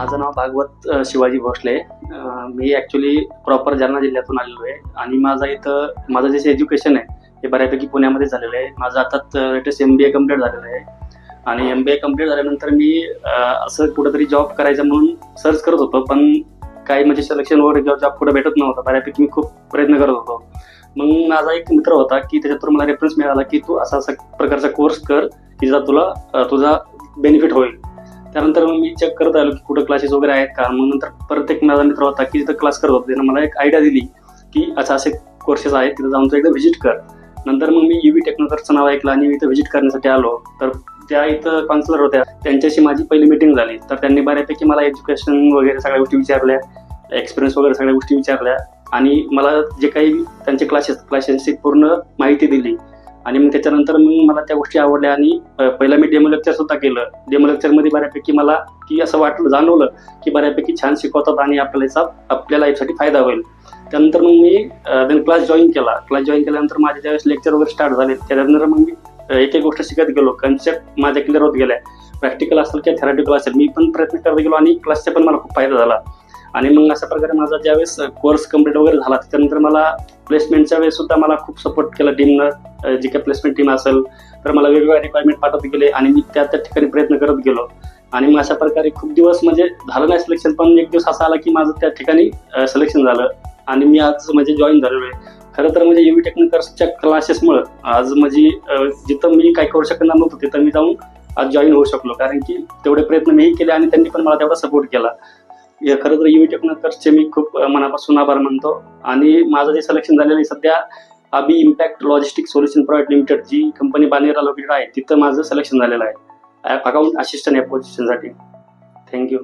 माझं नाव भागवत शिवाजी भोसले. मी actually proper Jalna जिल्ह्यातून आलेलो आहे आणि माझं जे एज्युकेशन आहे हे बऱ्यापैकी पुण्यामध्ये झालेलं आहे. माझं आता लेटेस्ट MBA कम्प्लीट झालेलं आहे आणि MBA कम्प्लीट झाल्यानंतर मी असं कुठंतरी जॉब करायचा म्हणून सर्च करत होतो, पण काही म्हणजे सिलेक्शन वगैरे किंवा जॉब कुठं भेटत नव्हता. बऱ्यापैकी मी खूप प्रयत्न करत होतो. मग माझा एक मित्र होता की त्याच्यातून मला रेफरन्स मिळाला की तू असा प्रकारचा कोर्स कर की तुझा बेनिफिट होईल. त्यानंतर मग मी चेक करत आलो की कुठं क्लासेस वगैरे आहेत का. मग नंतर परत एक माझा मित्र होता की तिथं क्लास करत होता. त्यानं मला एक आयडिया दिली की असे कोर्सेस आहेत, तिथं जाऊन तू एकदा व्हिजिट कर. नंतर मग मी UV टेक्नोकर्सचं नाव ऐकलं आणि इथं व्हिजिट करण्यासाठी आलो. तर त्या इथं काउन्सिलर होत्या, त्यांच्याशी माझी पहिली मीटिंग झाली. तर त्यांनी बऱ्यापैकी मला एज्युकेशन वगैरे सगळ्या गोष्टी विचारल्या, एक्सपिरियन्स वगैरे सगळ्या गोष्टी विचारल्या आणि मला जे काही त्यांचे क्लासेसची पूर्ण माहिती दिली. आणि मग त्याच्यानंतर मग मला त्या गोष्टी आवडल्या आणि पहिला मी डेमो लेक्चर सुद्धा केलं. डेमो लेक्चरमध्ये बऱ्यापैकी मला की असं जाणवलं की बऱ्यापैकी छान शिकवतात आणि आपल्या लाईफसाठी फायदा होईल. त्यानंतर मग मी क्लास जॉईन केला. क्लास जॉईन केल्यानंतर माझे ज्यावेळेस लेक्चर वगैरे स्टार्ट झाले त्यानंतर मग मी एक एक गोष्ट शिकत गेलो. कन्सेप्ट माझ्या क्लिअर होत गेल्या. प्रॅक्टिकल असेल किंवा थेरॅटिकल असेल मी पण प्रयत्न करत गेलो आणि क्लासचा पण मला खूप फायदा झाला. आणि मग अशा प्रकारे माझा ज्यावेळेस कोर्स कम्प्लीट वगैरे झाला त्यानंतर मला प्लेसमेंटच्या वेळेस सुद्धा मला खूप सपोर्ट केला टीमनं. जी काही प्लेसमेंट टीम असेल तर मला वेगवेगळ्या रिक्वायरमेंट पाठवत गेले आणि मी त्या ठिकाणी प्रयत्न करत गेलो. आणि मग अशा प्रकारे खूप दिवस म्हणजे झालं नाही सिलेक्शन, पण एक दिवस असा आला की माझं त्या ठिकाणी सिलेक्शन झालं आणि मी आज म्हणजे जॉईन झालेलो आहे. खरं तर म्हणजे UV टेक्नोकर्सच्या क्लासेसमुळे आज म्हणजे जिथं मी काही करू शकणार नव्हतं तिथं मी जाऊन आज जॉईन होऊ शकलो, कारण की तेवढे प्रयत्न मीही केले आणि त्यांनी पण मला तेवढा सपोर्ट केला. खरं तर UV टेक्नोकर्सचे मी खूप मनापासून आभार मानतो. आणि माझं जे सिलेक्शन झालेलं आहे सध्या अबी impact logistic solution private limited जी कंपनी बानेरला लोकेटेड आहे तिथं माझं सिलेक्शन झालेलं आहे अकाउंट असिस्टंट या पोझिशनसाठी. थँक्यू.